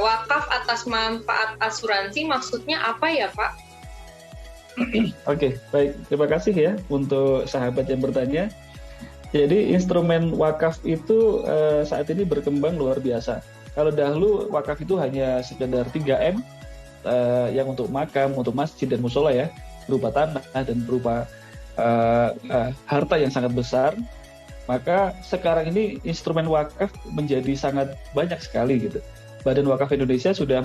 wakaf atas manfaat asuransi maksudnya apa ya Pak? Oke, baik. Terima kasih ya untuk sahabat yang bertanya. Jadi instrumen wakaf itu saat ini berkembang luar biasa. Kalau dahulu wakaf itu hanya sekedar 3M, yang untuk makam, untuk masjid dan musola ya, berupa tanah dan berupa harta yang sangat besar. Maka sekarang ini instrumen wakaf menjadi sangat banyak sekali gitu. Badan Wakaf Indonesia sudah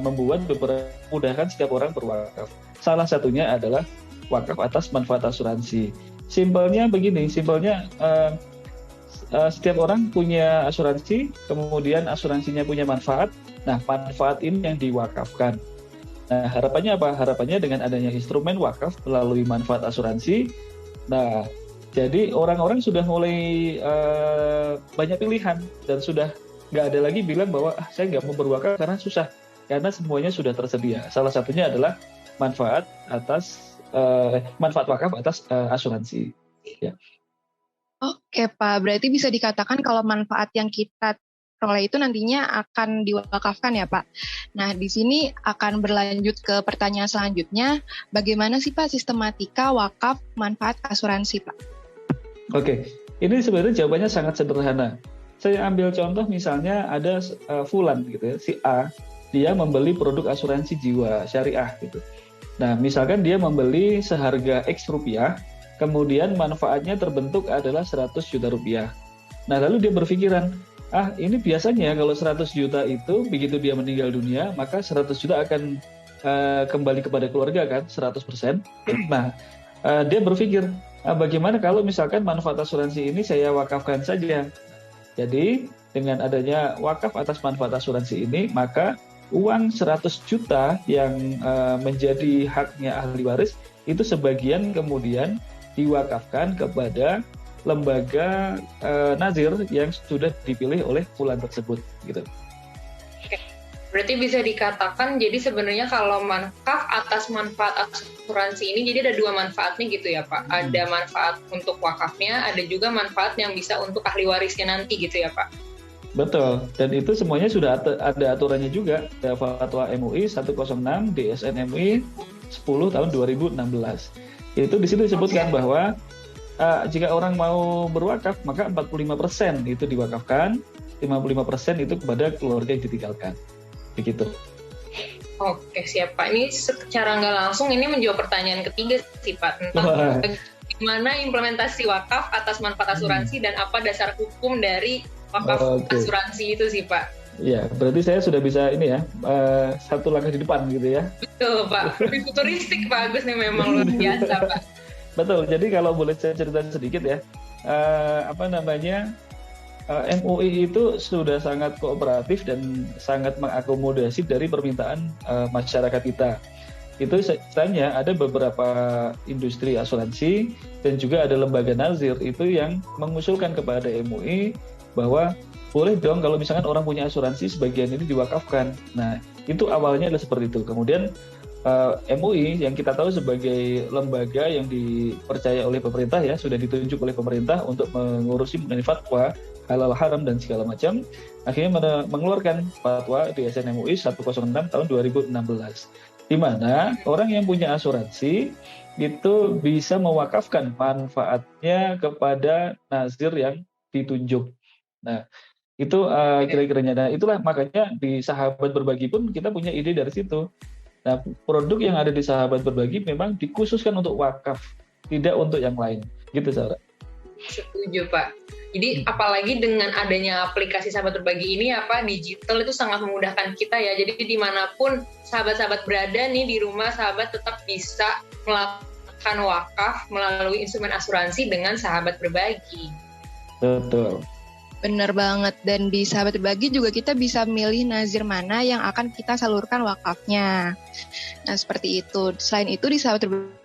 membuat beberapa memudahkan setiap orang berwakaf. Salah satunya adalah wakaf atas manfaat asuransi. Simpelnya begini, setiap orang punya asuransi, kemudian asuransinya punya manfaat. Nah, manfaat ini yang diwakafkan. Nah, harapannya apa? Harapannya dengan adanya instrumen wakaf melalui manfaat asuransi. Nah, jadi orang-orang sudah mulai banyak pilihan dan sudah nggak ada lagi bilang bahwa saya nggak mau berwakaf karena susah, karena semuanya sudah tersedia. Salah satunya adalah manfaat wakaf atas asuransi. Ya. Oke Pak, berarti bisa dikatakan kalau manfaat yang kita peroleh itu nantinya akan diwakafkan ya Pak. Nah di sini akan berlanjut ke pertanyaan selanjutnya, bagaimana sih Pak sistematika wakaf manfaat asuransi Pak? Oke, ini sebenarnya jawabannya sangat sederhana. Saya ambil contoh misalnya ada Fulan gitu ya, si A, dia membeli produk asuransi jiwa syariah gitu. Nah, misalkan dia membeli seharga X rupiah, kemudian manfaatnya terbentuk adalah 100 juta rupiah. Nah, lalu dia berpikiran, ini biasanya kalau 100 juta itu begitu dia meninggal dunia, maka 100 juta akan kembali kepada keluarga kan, 100%. Nah, dia berpikir, bagaimana kalau misalkan manfaat asuransi ini saya wakafkan saja. Jadi, dengan adanya wakaf atas manfaat asuransi ini, maka uang 100 juta yang menjadi haknya ahli waris itu sebagian kemudian diwakafkan kepada lembaga nazir yang sudah dipilih oleh Fulan tersebut gitu. Oke. Berarti bisa dikatakan jadi sebenarnya kalau wakaf atas manfaat asuransi ini jadi ada dua manfaatnya gitu ya Pak. Ada manfaat untuk wakafnya, ada juga manfaat yang bisa untuk ahli warisnya nanti gitu ya Pak. Betul, dan itu semuanya sudah ada aturannya juga. Ada Fatwa MUI 106 DSN MUI 10 tahun 2016. Itu di situ disebutkan bahwa jika orang mau berwakaf, maka 45% itu diwakafkan, 55% itu kepada keluarga yang ditinggalkan. Begitu. Oke, siap Pak. Ini secara nggak langsung ini menjawab pertanyaan ketiga sih Pak, tentang bagaimana implementasi wakaf atas manfaat asuransi dan apa dasar hukum dari wakaf asuransi itu sih Pak. Ya, berarti saya sudah bisa ini ya, satu langkah di depan gitu ya. Betul Pak, lebih futuristik Pak Agus nih, memang luar biasa Pak. Betul, jadi kalau boleh saya cerita sedikit ya, MUI itu sudah sangat kooperatif dan sangat mengakomodasi dari permintaan masyarakat kita. Itu istilahnya ada beberapa industri asuransi dan juga ada lembaga nazir itu yang mengusulkan kepada MUI bahwa boleh dong kalau misalkan orang punya asuransi sebagian ini diwakafkan. Nah, itu awalnya adalah seperti itu. Kemudian MUI yang kita tahu sebagai lembaga yang dipercaya oleh pemerintah ya, sudah ditunjuk oleh pemerintah untuk mengurusi mengenai fatwa halal haram dan segala macam, akhirnya mengeluarkan fatwa DSN MUI 106 tahun 2016. Di mana orang yang punya asuransi itu bisa mewakafkan manfaatnya kepada nazir yang ditunjuk. Nah, itu kira-kiranya. Nah, itulah makanya di Sahabat Berbagi pun kita punya ide dari situ. Nah, produk yang ada di Sahabat Berbagi memang dikhususkan untuk wakaf, tidak untuk yang lain. Gitu, Sarah. Setuju, Pak. Jadi apalagi dengan adanya aplikasi Sahabat Berbagi ini ya Pak, digital itu sangat memudahkan kita ya. Jadi dimanapun sahabat-sahabat berada nih di rumah, sahabat tetap bisa melakukan wakaf melalui instrumen asuransi dengan Sahabat Berbagi. Betul. Benar banget, dan di Sahabat Berbagi juga kita bisa milih nazir mana yang akan kita salurkan wakafnya. Nah seperti itu. Selain itu di Sahabat Berbagi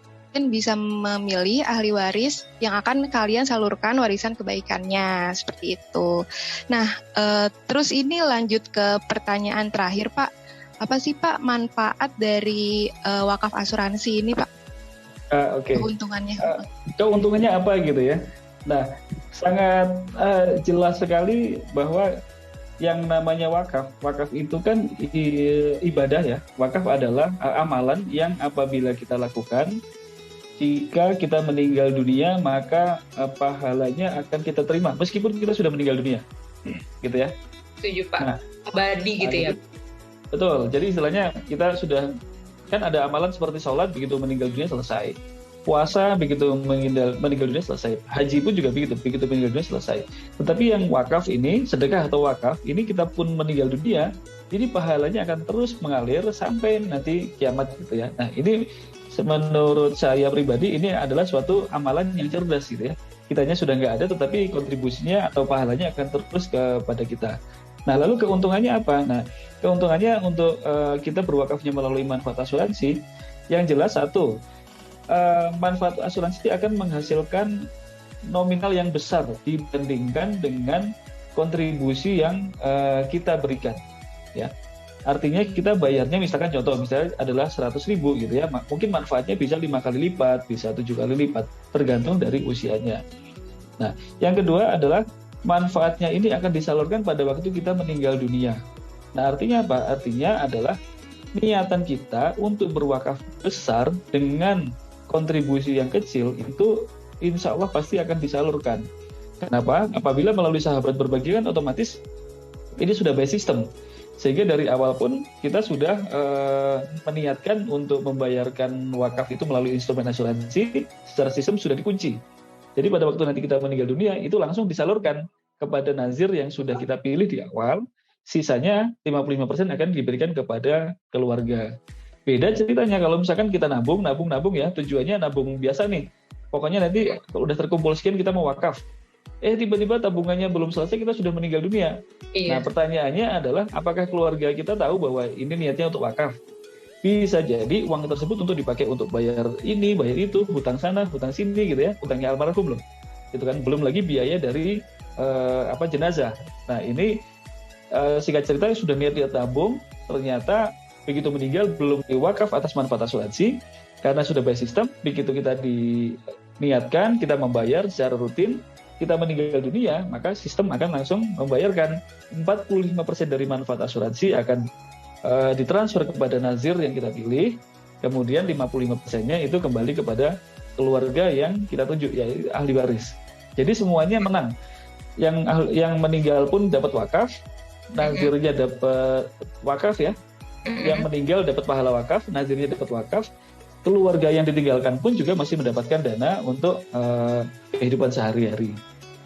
bisa memilih ahli waris yang akan kalian salurkan warisan kebaikannya, seperti itu. Nah terus ini lanjut ke pertanyaan terakhir Pak. Apa sih Pak manfaat dari wakaf asuransi ini Pak? Keuntungannya? Keuntungannya apa gitu ya? Nah, sangat jelas sekali bahwa yang namanya wakaf itu kan ibadah ya. Wakaf adalah amalan yang apabila kita lakukan, jika kita meninggal dunia maka pahalanya akan kita terima meskipun kita sudah meninggal dunia, gitu ya. Setuju Pak. Nah, abadi gitu ya. Betul. Jadi istilahnya kita sudah kan ada amalan seperti sholat begitu meninggal dunia selesai. Puasa begitu meninggal dunia selesai. Haji pun juga begitu meninggal dunia selesai. Tetapi yang wakaf ini, sedekah atau wakaf, ini kita pun meninggal dunia, ini pahalanya akan terus mengalir sampai nanti kiamat gitu ya. Nah ini menurut saya pribadi ini adalah suatu amalan yang cerdas gitu ya. Kitanya sudah nggak ada tetapi kontribusinya atau pahalanya akan terus kepada kita. Nah lalu keuntungannya apa? Nah keuntungannya untuk kita berwakafnya melalui manfaat asuransi, yang jelas satu, manfaat asuransi akan menghasilkan nominal yang besar dibandingkan dengan kontribusi yang kita berikan, ya. Artinya kita bayarnya misalkan misalnya adalah 100.000 gitu ya, mungkin manfaatnya bisa 5 kali lipat, bisa 7 kali lipat, tergantung dari usianya. Nah, yang kedua adalah manfaatnya ini akan disalurkan pada waktu kita meninggal dunia. Nah, artinya apa? Artinya adalah niatan kita untuk berwakaf besar dengan kontribusi yang kecil itu insya Allah pasti akan disalurkan. Kenapa? Apabila melalui sahabat berbagi kan otomatis ini sudah by system. Sehingga dari awal pun kita sudah meniatkan untuk membayarkan wakaf itu melalui instrumen asuransi, secara sistem sudah dikunci. Jadi pada waktu nanti kita meninggal dunia, itu langsung disalurkan kepada nazir yang sudah kita pilih di awal, sisanya 55% akan diberikan kepada keluarga. Beda ceritanya kalau misalkan kita nabung ya, tujuannya nabung biasa nih. Pokoknya nanti kalau udah terkumpul sekian kita mau wakaf. Tiba-tiba tabungannya belum selesai, kita sudah meninggal dunia. Iya. Nah pertanyaannya adalah apakah keluarga kita tahu bahwa ini niatnya untuk wakaf? Bisa jadi uang tersebut untuk dipakai untuk bayar ini, bayar itu, hutang sana, hutang sini gitu ya, hutangnya almarhum belum. Itu kan belum lagi biaya dari jenazah. Nah ini singkat cerita sudah niat tabung, ternyata begitu meninggal belum diwakaf atas manfaat asuransi karena sudah by system. Begitu kita diniatkan, kita membayar secara rutin, kita meninggal dunia, maka sistem akan langsung membayarkan 45% dari manfaat asuransi akan ditransfer kepada nazir yang kita pilih, kemudian 55%-nya itu kembali kepada keluarga yang kita tunjuk, yaitu ahli waris. Jadi semuanya menang. Yang meninggal pun dapat wakaf, nazirnya dapat wakaf ya, yang meninggal dapat pahala wakaf, nazirnya dapat wakaf, keluarga yang ditinggalkan pun juga masih mendapatkan dana untuk kehidupan sehari-hari.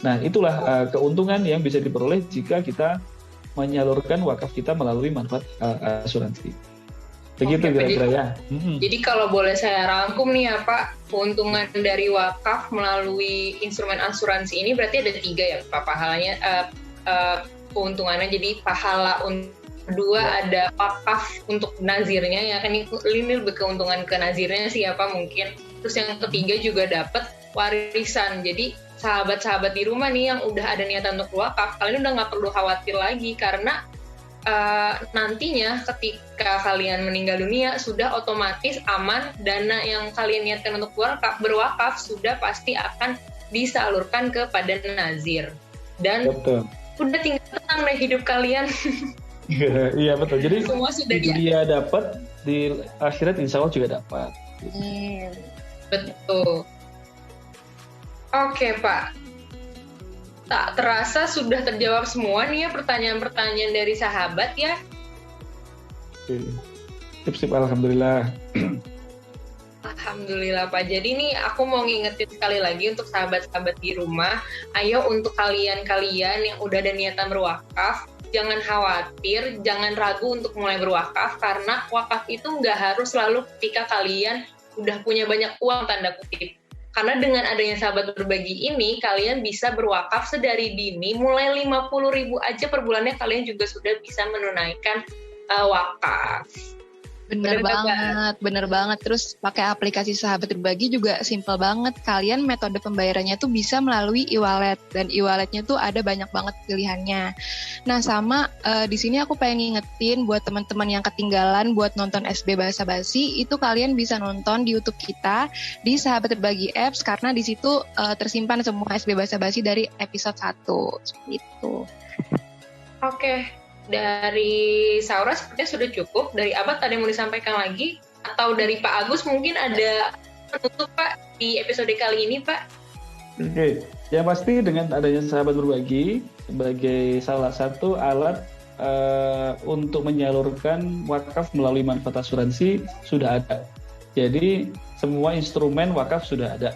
Nah, itulah keuntungan yang bisa diperoleh jika kita menyalurkan wakaf kita melalui manfaat asuransi. Begitu kira-kira ya. Jadi kalau boleh saya rangkum nih ya Pak, keuntungan dari wakaf melalui instrumen asuransi ini berarti ada 3 ya Pak pahalanya, keuntungannya. Jadi pahala kedua ada wakaf untuk nazirnya ya kan, ini lebih keuntungan ke nazirnya sih ya Pak mungkin. Terus yang ketiga juga dapat warisan. Jadi sahabat-sahabat di rumah nih yang udah ada niatan untuk wakaf, kalian udah nggak perlu khawatir lagi karena nantinya ketika kalian meninggal dunia sudah otomatis aman, dana yang kalian niatkan untuk berwakaf sudah pasti akan disalurkan kepada nazir dan betul. Udah tinggal tenang deh hidup kalian. Iya betul. Jadi semua sudah di dunia dapat, di akhirat insya Allah juga dapat. Betul. Oke Pak, tak terasa sudah terjawab semua nih ya pertanyaan-pertanyaan dari sahabat ya. Sip, alhamdulillah. Alhamdulillah Pak. Jadi nih aku mau ngingetin sekali lagi untuk sahabat-sahabat di rumah, ayo untuk kalian-kalian yang udah ada niatan berwakaf, jangan khawatir, jangan ragu untuk mulai berwakaf karena wakaf itu nggak harus selalu ketika kalian udah punya banyak uang tanda kutip. Karena dengan adanya sahabat berbagi ini, kalian bisa berwakaf sedari dini, mulai 50.000 aja per bulannya kalian juga sudah bisa menunaikan wakaf. Bener banget. Terus pakai aplikasi sahabat berbagi juga simple banget. Kalian metode pembayarannya tuh bisa melalui e-wallet dan e-walletnya tuh ada banyak banget pilihannya. Nah sama di sini aku pengen ngingetin buat teman-teman yang ketinggalan buat nonton SB Bahasa Basi, itu kalian bisa nonton di YouTube kita di Sahabat Berbagi Apps karena di situ tersimpan semua SB Bahasa Basi dari episode 1 seperti itu. Oke, dari Saura sepertinya sudah cukup. Dari Abad ada yang mau disampaikan lagi? Atau dari Pak Agus mungkin ada penutup Pak di episode kali ini Pak? Oke, yang pasti dengan adanya sahabat berbagi sebagai salah satu alat untuk menyalurkan wakaf melalui manfaat asuransi sudah ada. Jadi semua instrumen wakaf sudah ada.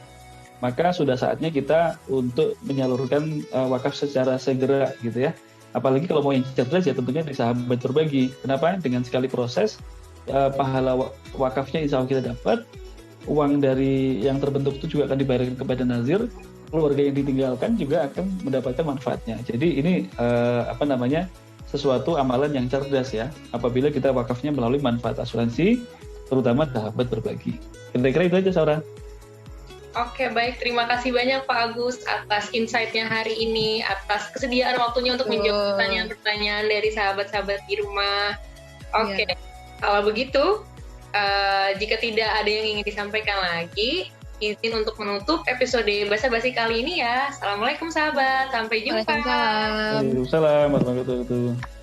Maka sudah saatnya kita untuk menyalurkan wakaf secara segera gitu ya. Apalagi kalau mau yang cerdas ya tentunya di sahabat berbagi. Kenapa? Dengan sekali proses pahala wakafnya insya Allah kita dapat, uang dari yang terbentuk itu juga akan dibayarkan kepada nazir, keluarga yang ditinggalkan juga akan mendapatkan manfaatnya. Jadi ini sesuatu amalan yang cerdas ya, apabila kita wakafnya melalui manfaat asuransi, terutama sahabat berbagi. Kira-kira itu aja Saura. Oke, baik. Terima kasih banyak Pak Agus atas insight-nya hari ini, atas kesediaan waktunya untuk menjawab pertanyaan-pertanyaan dari sahabat-sahabat di rumah. Oke, Kalau begitu, jika tidak ada yang ingin disampaikan lagi, izin untuk menutup episode Basa-Basi kali ini ya. Assalamualaikum sahabat, sampai jumpa. Waalaikumsalam. Waalaikumsalam warahmatullahi wabarakatuh.